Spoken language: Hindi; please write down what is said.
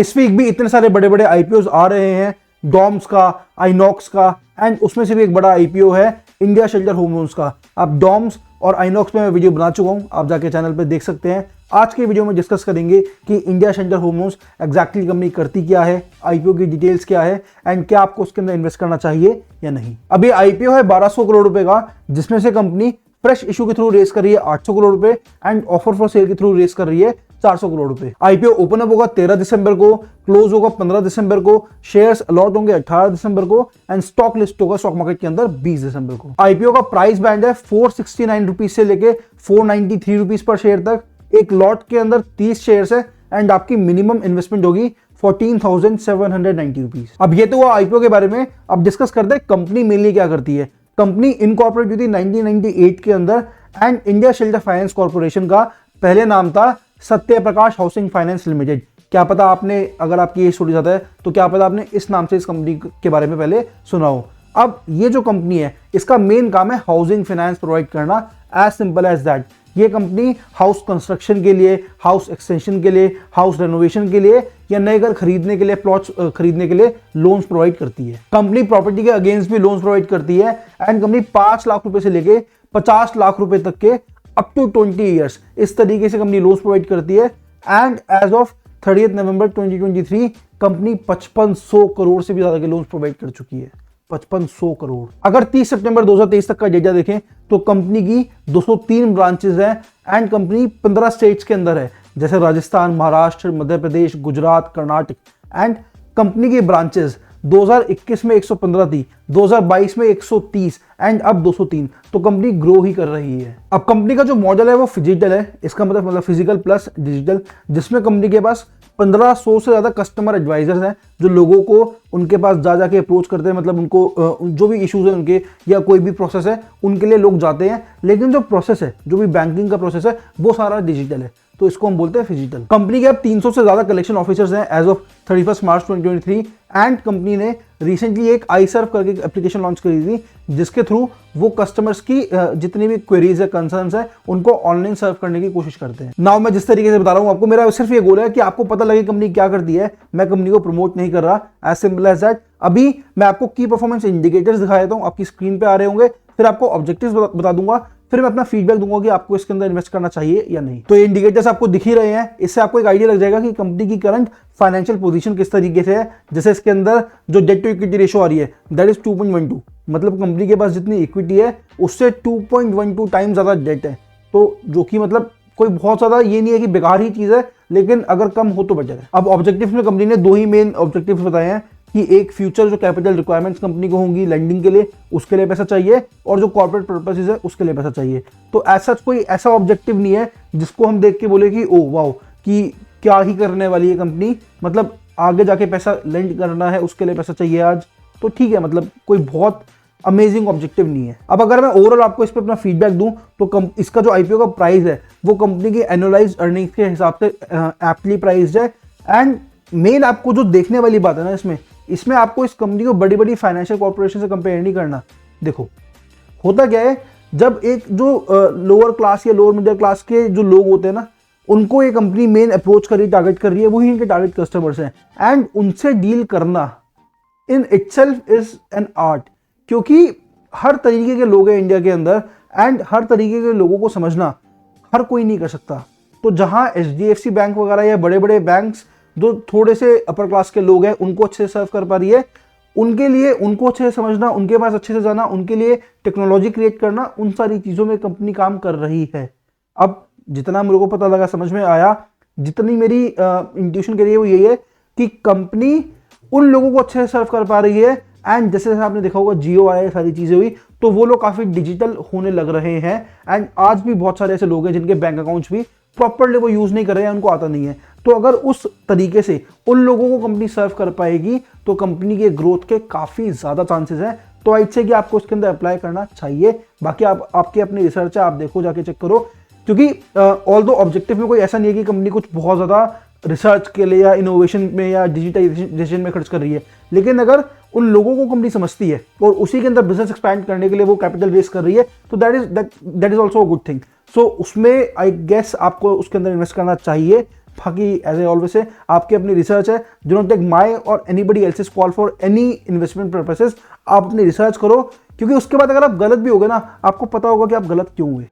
इस वीक भी इतने सारे बड़े बड़े आईपीओ आ रहे हैं, डॉम्स का, आइनॉक्स का, एंड उसमें से भी एक बड़ा आईपीओ है इंडिया शेल्टर होम लोन्स का। अब डॉम्स और आइनॉक्स पे मैं वीडियो बना चुका हूं, आप जाके चैनल पे देख सकते हैं। आज के वीडियो में डिस्कस करेंगे कि India shelter home loans exactly company करती क्या है, आईपीओ की डिटेल्स क्या है, एंड क्या आपको उसके अंदर इन्वेस्ट करना चाहिए या नहीं। अभी आईपीओ है 1200 करोड़ रुपए का, जिसमें से कंपनी फ्रेश इशू के थ्रू रेस कर रही है 800 करोड़ रुपए एंड ऑफर फॉर सेल के थ्रू रेस कर रही है 400 करोड़ रुपए। आईपीओ ओपन अप होगा 13 दिसंबर को, क्लोज होगा 15 दिसंबर को, शेयर्स अलॉट होंगे 18 दिसंबर को एंड स्टॉक लिस्ट होगा स्टॉक मार्केट के अंदर 20 दिसंबर को। आईपीओ का प्राइस बैंड है 469 रुपीज से लेके 493 रुपीज पर शेयर तक। एक लॉट के अंदर 30 शेयर्स है एंड आपकी मिनिमम इन्वेस्टमेंट होगी 14,790 रुपीज। अब ये तो हुआ आईपीओ के बारे में। अब डिस्कस करते हैं कंपनी मेनली क्या करती है। कंपनी इनकॉर्पोरेट हुई थी 1998 के अंदर and India shelter finance corporation का पहले नाम था Satya Prakash housing finance limited. क्या पता आपने, अगर आपकी ये स्टोरी आता है तो क्या पता आपने इस नाम से इस कंपनी के बारे में पहले सुना हो। अब ये जो कंपनी है इसका मेन काम है हाउसिंग फाइनेंस प्रोवाइड करना, एज सिंपल एज दैट। ये कंपनी हाउस कंस्ट्रक्शन के लिए, हाउस एक्सटेंशन के लिए, हाउस रेनोवेशन के लिए या नए घर खरीदने के लिए, प्लॉट्स खरीदने के लिए लोन्स प्रोवाइड करती है। कंपनी प्रॉपर्टी के अगेंस्ट भी लोन्स प्रोवाइड करती है एंड कंपनी 5 लाख रुपए से लेके 50 लाख रुपए तक के अप टू 20 ईयर्स इस तरीके से कंपनी लोन्स प्रोवाइड करती है। And as of 30 November 2023 company 5500 crore से भी ज्यादा के लोन्स प्रोवाइड कर चुकी है। 5500 करोड़। अगर 30 सितंबर 2023 तक का डेटा देखें तो कंपनी की 203 ब्रांचेस हैं एंड कंपनी 15 स्टेट्स के अंदर है, जैसे राजस्थान, महाराष्ट्र, मध्य प्रदेश, गुजरात, कर्नाटक। एंड कंपनी की ब्रांचेस 2021 में 115 थी, 2022 में 130 एंड अब 203। तो कंपनी ग्रो ही कर रही है। अब कंपनी का जो मॉडल है वो फिजिकल है, इसका मतलब फिजिकल प्लस डिजिटल, जिसमें कंपनी के पास 1500 से ज्यादा कस्टमर एडवाइजर्स हैं जो लोगों को उनके पास जा जाके अप्रोच करते हैं। मतलब उनको जो भी इश्यूज है उनके या कोई भी प्रोसेस है उनके लिए लोग जाते हैं, लेकिन जो प्रोसेस है, जो भी बैंकिंग का प्रोसेस है, वो सारा डिजिटल है, तो इसको हम बोलते हैं फिजिकल। कंपनी के अब 300 से ज्यादा कलेक्शन ऑफिसर्स हैं as of 31 March 2023 and company ने रिसेंटली एक आई सर्व करके एप्लीकेशन लॉन्च करी थी, जिसके थ्रू वो कस्टमर्स की जितनी भी क्वेरीज है, कंसर्न्स है, उनको ऑनलाइन सर्व करने की कोशिश करते हैं। नाउ मैं जिस तरीके से बता रहा हूं आपको, मेरा सिर्फ ये गोल है कि आपको पता लगे कंपनी क्या करती है। मैं कंपनी को प्रमोट नहीं कर रहा, एज सिंपल एज दैट। अभी मैं आपको की परफॉर्मेंस इंडिकेटर्स दिखा देता हूं, आपकी स्क्रीन पे आ रहे होंगे, फिर आपको ऑब्जेक्टिव्स बता दूंगा, फिर मैं अपना फीडबैक दूंगा कि आपको इसके अंदर इन्वेस्ट करना चाहिए या नहीं। तो ये इंडिकेटर्स आपको दिख ही रहे हैं, इससे आपको एक आइडिया लग जाएगा कि कंपनी की करंट फाइनेंशियल पोजीशन किस तरीके से है। जैसे इसके अंदर जो डेट टू इक्विटी रेशो आ रही है दैट इज 2.12, मतलब कंपनी के पास जितनी इक्विटी है उससे 2.12 टाइम ज्यादा डेट है। तो जो कि मतलब कोई बहुत ज्यादा ये नहीं है कि बेकार ही चीज है, लेकिन अगर कम हो तो बेटर है। अब ऑब्जेक्टिव में कंपनी ने 2 ही मेन ऑब्जेक्टिव बताए हैं कि एक फ्यूचर जो कैपिटल रिक्वायरमेंट्स कंपनी को होंगी लैंडिंग के लिए, उसके लिए पैसा चाहिए, और जो कॉर्पोरेट पर्पसेस है उसके लिए पैसा चाहिए। तो ऐसा कोई ऐसा ऑब्जेक्टिव नहीं है जिसको हम देख के बोले कि ओ वाओ कि क्या ही करने वाली है कंपनी, मतलब आगे जाके पैसा लेंड करना है उसके लिए पैसा चाहिए आज, तो ठीक है, मतलब कोई बहुत अमेजिंग ऑब्जेक्टिव नहीं है। अब अगर मैं ओवरऑल आपको इस पर अपना फीडबैक दूं तो इसका जो आईपीओ का प्राइस है वो कंपनी की एनुअलाइज्ड अर्निंग्स के हिसाब से एप्टली प्राइस्ड है। एंड मेन आपको जो देखने वाली बात है ना इसमें आपको इस कंपनी को बड़ी बड़ी फाइनेंशियल कॉर्पोरेशन से कंपेयर नहीं करना। देखो होता क्या है, जब एक जो लोअर क्लास या लोअर मिडिल क्लास के जो लोग होते हैं ना, उनको ये कंपनी मेन अप्रोच कर रही, टारगेट कर रही है, वही इनके टारगेट कस्टमर्स हैं। एंड उनसे डील करना in itself is an art, क्योंकि हर तरीके के लोग हैं इंडिया के अंदर एंड हर तरीके के लोगों को समझना हर कोई नहीं कर सकता। तो जहां HDFC बैंक वगैरह या बड़े बड़े बैंक्स जो थोड़े से अपर क्लास के लोग हैं उनको अच्छे से सर्व कर पा रही है, उनके लिए उनको अच्छे से समझना, उनके पास अच्छे से जाना, उनके लिए टेक्नोलॉजी क्रिएट करना, उन सारी चीज़ों में कंपनी काम कर रही है। अब जितना मेरे को पता लगा, समझ में आया, जितनी मेरी इंट्यूशन करी है वो यही है कि कंपनी उन लोगों को अच्छे से सर्व कर पा रही है। एंड जैसे आपने देखा होगा जियो आया, सारी चीज़ें हुई, तो वो लोग काफ़ी डिजिटल होने लग रहे हैं। एंड आज भी बहुत सारे ऐसे लोग हैं जिनके बैंक अकाउंट्स भी प्रॉपरली वो यूज़ नहीं कर रहे हैं, उनको आता नहीं है। तो अगर उस तरीके से उन लोगों को कंपनी सर्व कर पाएगी तो कंपनी के ग्रोथ के काफ़ी ज़्यादा चांसेस हैं। तो आई से कि आपको उसके अंदर अप्लाई करना चाहिए। बाकी आपकी अपनी रिसर्च है, आप देखो, जाके चेक करो, क्योंकि ऑल दो ऑब्जेक्टिव में कोई ऐसा नहीं है कि कंपनी कुछ बहुत ज़्यादा रिसर्च के लिए या इनोवेशन में या डिजिटाइजेशन में खर्च कर रही है, लेकिन अगर उन लोगों को कंपनी समझती है और उसी के अंदर बिजनेस एक्सपैंड करने के लिए वो कैपिटल रेज कर रही है, तो that is also a good thing. So उसमें आई गेस आपको उसके अंदर इन्वेस्ट करना चाहिए। बाकी एज ए ऑलवेज से आपकी अपनी रिसर्च है, डू नॉट टेक माई और anybody else's call for any investment purposes. आप अपनी रिसर्च करो, क्योंकि उसके बाद अगर आप गलत भी हो गए ना, आपको पता होगा कि आप गलत क्यों हुए।